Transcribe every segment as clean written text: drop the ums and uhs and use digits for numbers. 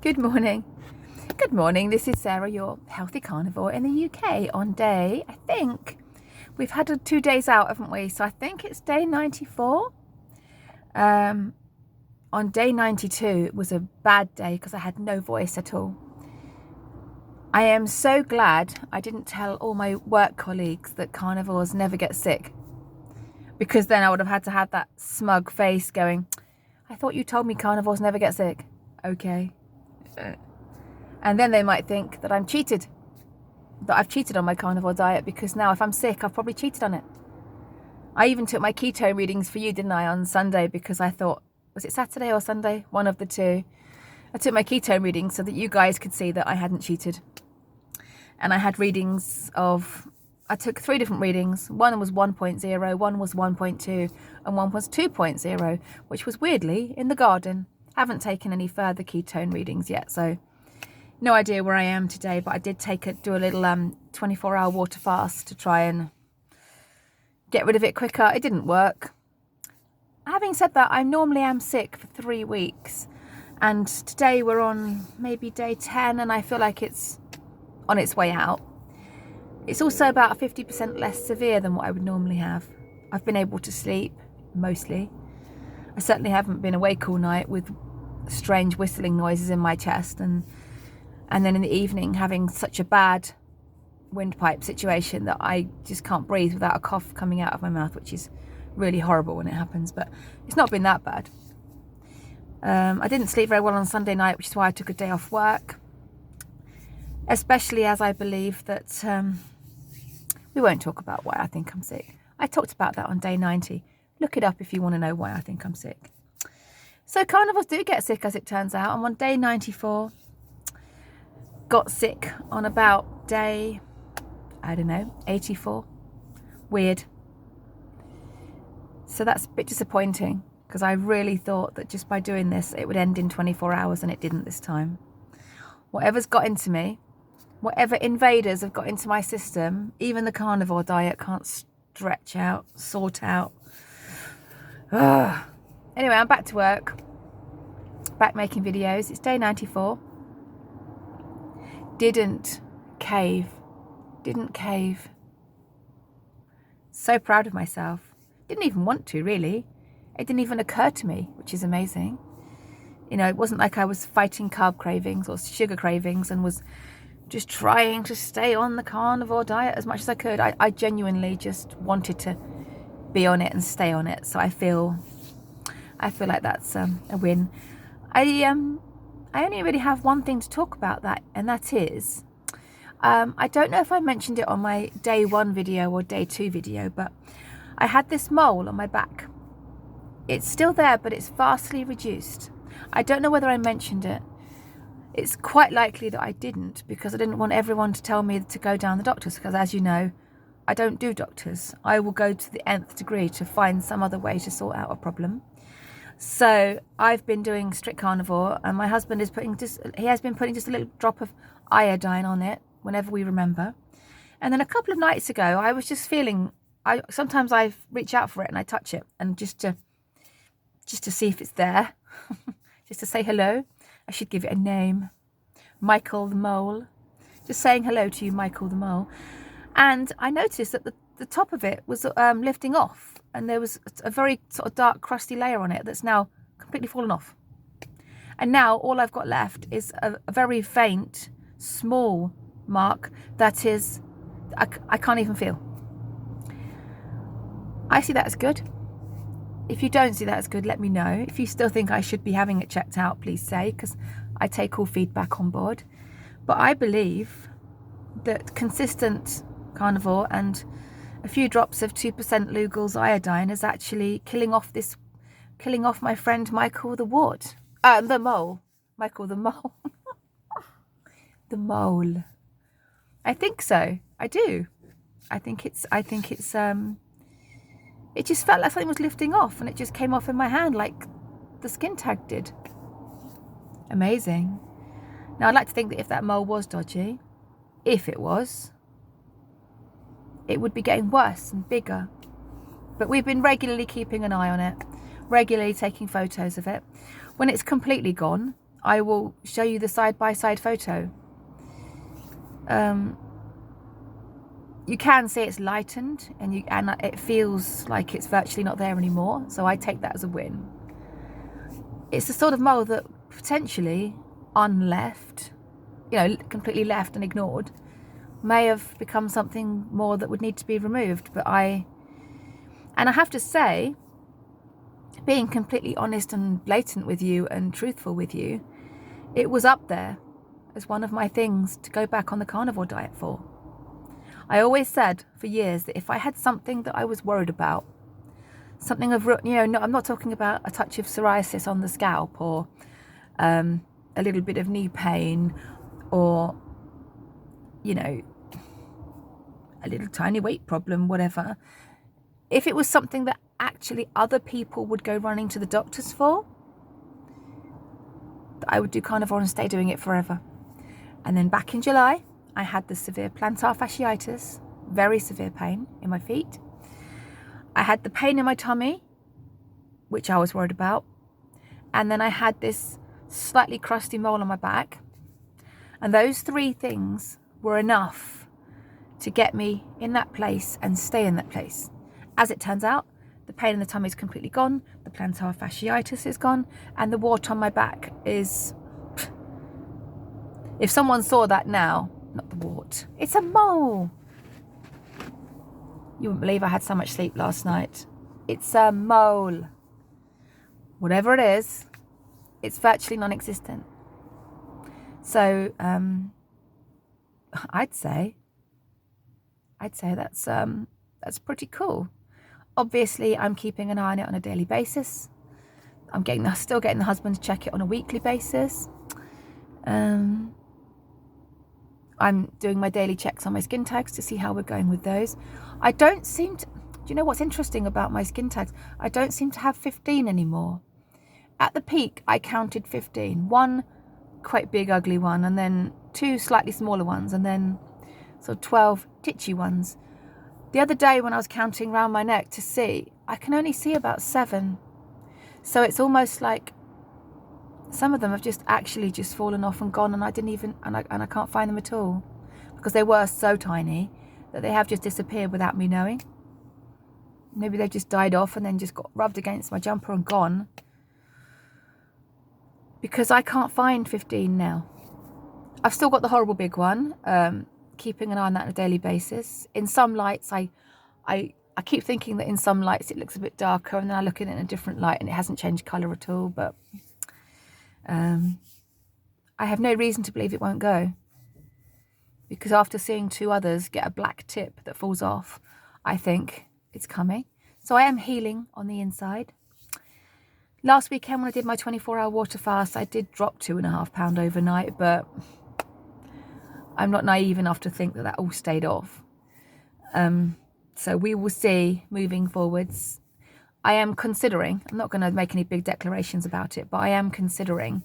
Good morning. Good morning. This is Sarah, your healthy carnivore in the UK on day, I think, we've had 2 days out, haven't we? So I think it's day 94. On day 92, it was a bad day because I had no voice at all. I am so glad I didn't tell all my work colleagues that carnivores never get sick, because then I would have had to have that smug face going, I thought you told me carnivores never get sick. Okay. And then they might think that I've cheated on my carnivore diet, because now if I'm sick, I've probably cheated on it. I even took my keto readings for you, didn't I, on Sunday, because I thought, was it Saturday or Sunday? One of the two. I took my keto readings so that you guys could see that I hadn't cheated. And I had readings I took 3 different readings. One was 1.0, one was 1.2, and one was 2.0, which was weirdly in the garden. Haven't taken any further ketone readings yet, so no idea where I am today, but I did do a little 24-hour water fast to try and get rid of it quicker. It didn't work. Having said that, I normally am sick for 3 weeks, and today we're on maybe day 10, and I feel like it's on its way out. It's also about 50% less severe than what I would normally have. I've been able to sleep, mostly. I certainly haven't been awake all night with strange whistling noises in my chest, and then in the evening having such a bad windpipe situation that I just can't breathe without a cough coming out of my mouth, which is really horrible when it happens, but it's not been that bad. I didn't sleep very well on Sunday night, which is why I took a day off work, especially as I believe that we won't talk about why I think I'm sick. I talked about that on day 90. Look it up if you want to know why I think I'm sick. So carnivores do get sick, as it turns out. I'm on day 94. Got sick on about day, 84. Weird. So that's a bit disappointing, because I really thought that just by doing this it would end in 24 hours, and it didn't this time. Whatever's got into me, whatever invaders have got into my system, even the carnivore diet can't sort out. Ugh. Anyway, I'm back to work, back making videos. It's day 94. Didn't cave. So proud of myself. Didn't even want to, really. It didn't even occur to me, which is amazing. You know, it wasn't like I was fighting carb cravings or sugar cravings and was just trying to stay on the carnivore diet as much as I could. I genuinely just wanted to be on it and stay on it. So I feel like that's a win. I only really have one thing to talk about, that, and that is, I don't know if I mentioned it on my day 1 video or day 2 video, but I had this mole on my back. It's still there, but it's vastly reduced. I don't know whether I mentioned it. It's quite likely that I didn't, because I didn't want everyone to tell me to go down the doctors, because as you know, I don't do doctors. I will go to the nth degree to find some other way to sort out a problem. So I've been doing strict carnivore, and my husband has been putting just a little drop of iodine on it whenever we remember. And then a couple of nights ago, I was just feeling, sometimes I reach out for it and I touch it, and just to see if it's there, just to say hello. I should give it a name. Michael the Mole. Just saying hello to you, Michael the Mole. And I noticed that the top of it was lifting off, and there was a very sort of dark, crusty layer on it that's now completely fallen off. And now all I've got left is a very faint, small mark that is, I can't even feel. I see that as good. If you don't see that as good, let me know. If you still think I should be having it checked out, please say, because I take all feedback on board. But I believe that consistent carnivore and a few drops of 2% Lugol's iodine is actually killing off my friend Michael the Mole. Michael the Mole. The mole. I think so. I do. I think it's it just felt like something was lifting off, and it just came off in my hand like the skin tag did. Amazing. Now, I'd like to think that if that mole was dodgy, if it was, it would be getting worse and bigger. But we've been regularly keeping an eye on it, regularly taking photos of it. When it's completely gone, I will show you the side-by-side photo. You can see it's lightened, and it feels like it's virtually not there anymore. So I take that as a win. It's the sort of mole that potentially, unleft, completely left and ignored, may have become something more that would need to be removed. But I have to say, being completely honest and blatant with you and truthful with you, it was up there as one of my things to go back on the carnivore diet for. I always said for years that if I had something that I was worried about, something of, I'm not talking about a touch of psoriasis on the scalp, or a little bit of knee pain, or, a little tiny weight problem, whatever. If it was something that actually other people would go running to the doctors for, I would do carnivore and stay doing it forever. And then back in July, I had the severe plantar fasciitis, very severe pain in my feet. I had the pain in my tummy, which I was worried about. And then I had this slightly crusty mole on my back. And those three things were enough to get me in that place and stay in that place. As it turns out, the pain in the tummy is completely gone, the plantar fasciitis is gone, and the wart on my back is... If someone saw that now, not the wart, it's a mole. You wouldn't believe I had so much sleep last night. It's a mole. Whatever it is, it's virtually non-existent. So I'd say that's pretty cool. Obviously, I'm keeping an eye on it on a daily basis. I'm still getting the husband to check it on a weekly basis. I'm doing my daily checks on my skin tags to see how we're going with those. I don't seem to... Do you know what's interesting about my skin tags? I don't seem to have 15 anymore. At the peak, I counted 15. One quite big, ugly one, and then two slightly smaller ones, and then sort of 12 titchy ones. The other day when I was counting around my neck to see, I can only see about 7. So it's almost like some of them have just fallen off and gone, and I can't find them at all, because they were so tiny that they have just disappeared without me knowing. Maybe they've just died off and then just got rubbed against my jumper and gone, because I can't find 15 now. I've still got the horrible big one, keeping an eye on that on a daily basis. In some lights, I keep thinking that in some lights it looks a bit darker, and then I look at it in a different light and it hasn't changed colour at all. But I have no reason to believe it won't go, because after seeing 2 others get a black tip that falls off, I think it's coming. So I am healing on the inside. Last weekend when I did my 24-hour water fast, I did drop 2.5 pounds overnight, but I'm not naive enough to think that all stayed off. So we will see moving forwards. I am considering, I'm not going to make any big declarations about it, but I am considering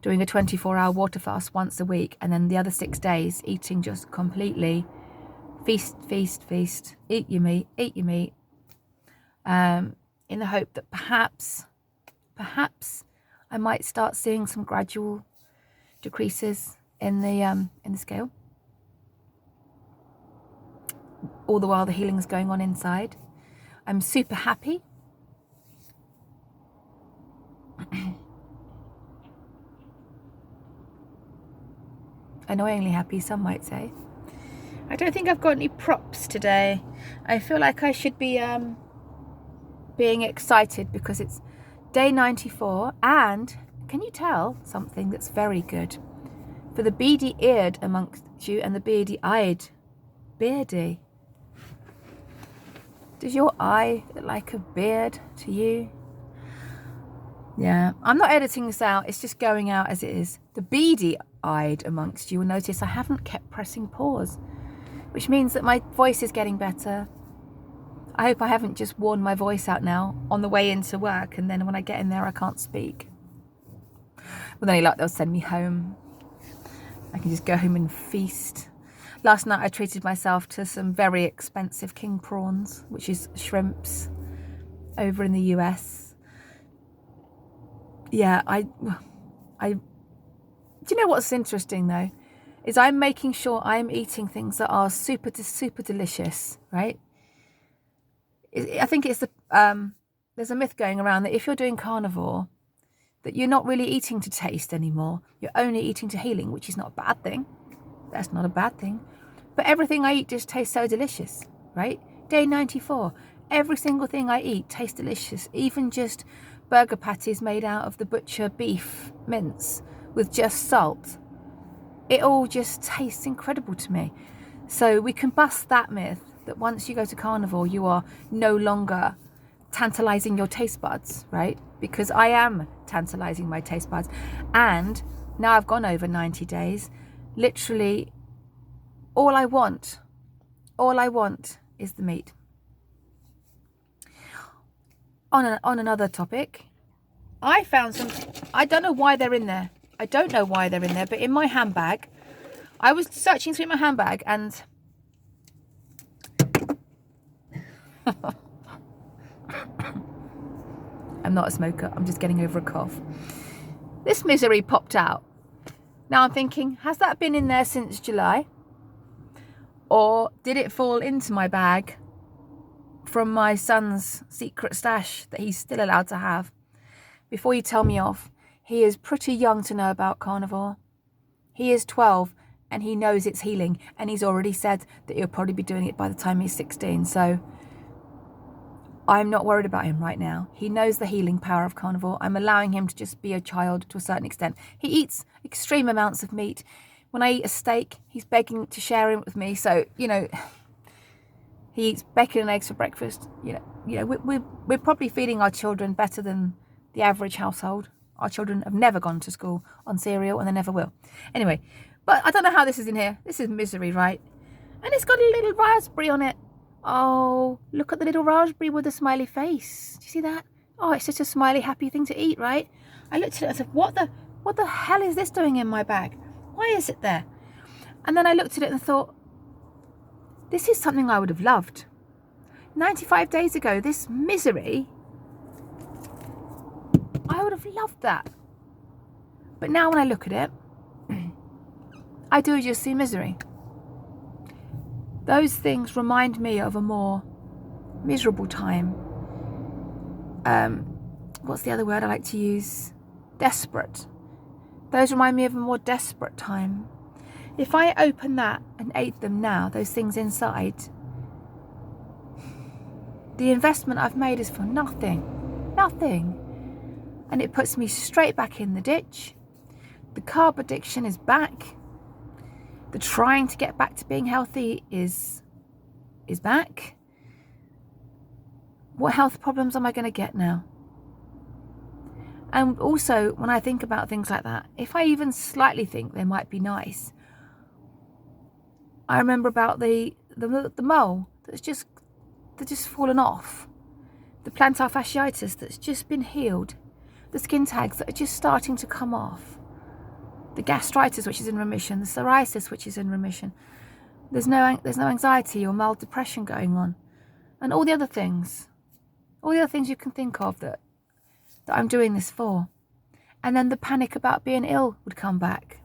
doing a 24-hour water fast once a week, and then the other 6 days eating just completely feast, feast, feast, eat your meat, in the hope that perhaps I might start seeing some gradual decreases in the scale. All the while the healing is going on inside. I'm super happy. Annoyingly happy, some might say. I don't think I've got any props today. I feel like I should be being excited because it's day 94, and can you tell something that's very good? For the beady-eared amongst you and the beady-eyed, beardy. Does your eye look like a beard to you? Yeah, I'm not editing this out, it's just going out as it is. The beady-eyed amongst you will notice I haven't kept pressing pause, which means that my voice is getting better. I hope I haven't just worn my voice out now on the way into work, and then when I get in there I can't speak. Well, then they'll send me home. I can just go home and feast. Last night I treated myself to some very expensive king prawns, which is shrimps over in the US. Yeah, I Do you know what's interesting though? Is I'm making sure I'm eating things that are super delicious, right? I think it's there's a myth going around that if you're doing carnivore, that you're not really eating to taste anymore. You're only eating to healing, which is not a bad thing. That's not a bad thing. But everything I eat just tastes so delicious, right? Day 94, every single thing I eat tastes delicious. Even just burger patties made out of the butcher beef mince with just salt. It all just tastes incredible to me. So we can bust that myth that once you go to carnivore, you are no longer tantalizing your taste buds, right? Because I am tantalizing my taste buds. And now I've gone over 90 days, literally all I want is the meat. On another topic, I found some, I don't know why they're in there. But in my handbag, I was searching through my handbag and I'm not a smoker, I'm just getting over a cough. This misery popped out. Now I'm thinking, has that been in there since July? Or did it fall into my bag from my son's secret stash that he's still allowed to have? Before you tell me off, he is pretty young to know about carnivore. He is 12 and he knows it's healing, and he's already said that he'll probably be doing it by the time he's 16. So I'm not worried about him right now. He knows the healing power of carnivore. I'm allowing him to just be a child to a certain extent. He eats extreme amounts of meat. When I eat a steak, he's begging to share it with me. So, you know, he eats bacon and eggs for breakfast. You know, we're probably feeding our children better than the average household. Our children have never gone to school on cereal, and they never will. Anyway, but I don't know how this is in here. This is misery, right? And it's got a little raspberry on it. Oh, look at the little raspberry with a smiley face. Do you see that? Oh, it's just a smiley, happy thing to eat, right? I looked at it and said, what the hell is this doing in my bag? Why is it there? And then I looked at it and thought, this is something I would have loved. 95 days ago, this misery, I would have loved that. But now when I look at it, I do just see misery. Those things remind me of a more miserable time. What's the other word I like to use? Desperate. Those remind me of a more desperate time. If I open that and ate them now, those things inside, the investment I've made is for nothing. Nothing. And it puts me straight back in the ditch. The carb addiction is back. The trying to get back to being healthy is back. What health problems am I going to get now? And also, when I think about things like that, if I even slightly think they might be nice, I remember about the mole that's just fallen off, the plantar fasciitis that's just been healed, the skin tags that are just starting to come off, the gastritis which is in remission, the psoriasis which is in remission. There's no anxiety or mild depression going on, and all the other things you can think of that I'm doing this for. And then the panic about being ill would come back.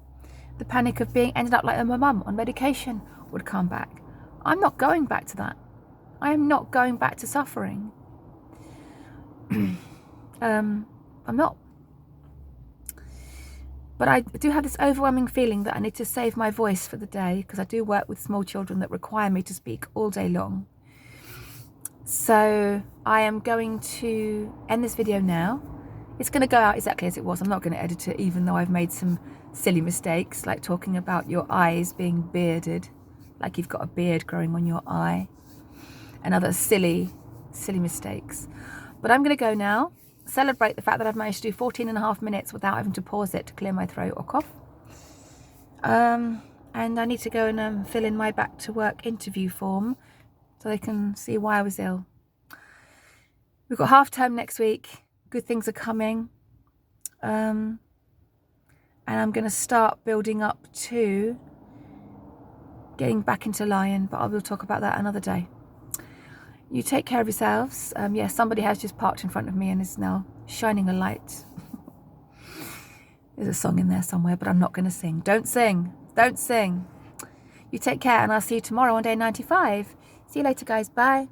The panic of ended up like my mum on medication would come back. I'm not going back to that. I am not going back to suffering. I'm not. But I do have this overwhelming feeling that I need to save my voice for the day, because I do work with small children that require me to speak all day long. So I am going to end this video now. It's going to go out exactly as it was. I'm not going to edit it, even though I've made some silly mistakes, like talking about your eyes being bearded, like you've got a beard growing on your eye, and other silly mistakes. But I'm going to go now, celebrate the fact that I've managed to do 14.5 minutes without having to pause it to clear my throat or cough. And I need to go and fill in my back to work interview form so they can see why I was ill. We've got half term next week. Good things are coming. And I'm going to start building up to getting back into Lion, but I will talk about that another day. You take care of yourselves. Yes, somebody has just parked in front of me and is now shining a light. There's a song in there somewhere, but I'm not going to sing. Don't sing. Don't sing. You take care, and I'll see you tomorrow on day 95. See you later, guys. Bye.